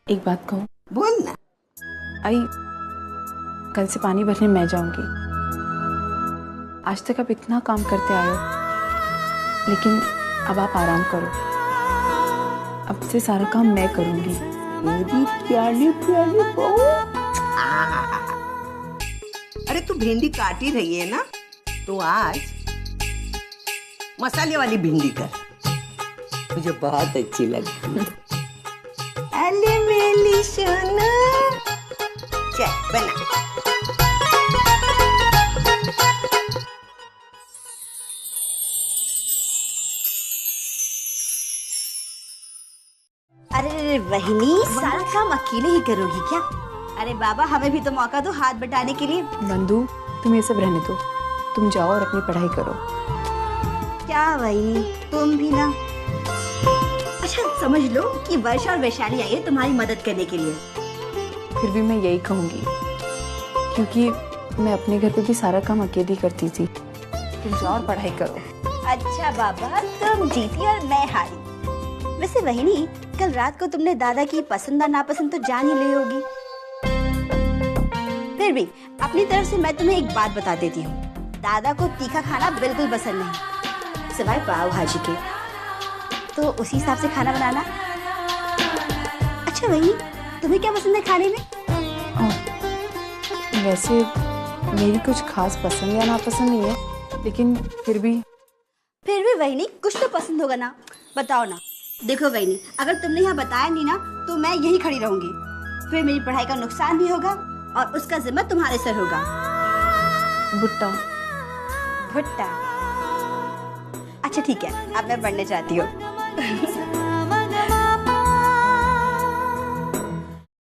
S14: एक बात कहूं?
S3: बोल ना।
S14: आई, कल से पानी भरने मैं जाऊंगी। आज तक आप इतना काम करते आए हो, लेकिन अब आप आराम करो। अब से सारा काम मैं करूंगी।
S3: मेरी प्यारी प्यारी बहू। अरे तू भिंडी काट ही रही है ना, तो आज मसाले वाली भिंडी कर, मुझे बहुत अच्छी लगती। अले मेरी सोना, चल बना।
S1: अरे वहिनी, सारा काम अकेले ही करोगी क्या? अरे बाबा, हमें भी तो मौका दो हाथ बटाने के लिए।
S14: बंधु, तुम ये सब रहने दो, तुम जाओ और अपनी पढ़ाई करो।
S1: क्या वहिनी, तुम भी ना। अच्छा समझ लो कि वर्षा और वैशाली आई है तुम्हारी मदद करने के लिए।
S14: फिर भी मैं यही कहूंगी, क्योंकि मैं अपने घर पे भी सारा काम अकेली करती थी। तुम जाओ और पढ़ाई करो।
S1: अच्छा बाबा, तुम जीती और मैं हारी। वैसे वहिनी, कल रात को तुमने दादा की पसंद और नापसंद तो जान ही ली होगी। फिर भी अपनी तरफ से मैं तुम्हें एक बात बता देती हूँ, दादा को तीखा खाना बिल्कुल पसंद नहीं, सिवाय पाव भाजी के। तो उसी हिसाब से खाना बनाना। अच्छा वहिनी, तुम्हें क्या पसंद है खाने में?
S14: वैसे मेरी कुछ खास पसंद या नापसंद नहीं है, लेकिन फिर भी
S1: वहिनी कुछ तो पसंद होगा ना, बताओ ना। देखो वहिनी, अगर तुमने यहाँ बताया नहीं ना, तो मैं यही खड़ी रहूंगी। फिर मेरी पढ़ाई का नुकसान भी होगा और उसका जिम्मा तुम्हारे सर होगा।
S14: भुट्टा।
S1: भुट्टा? अच्छा ठीक है, अब मैं पढ़ने जाती हूँ।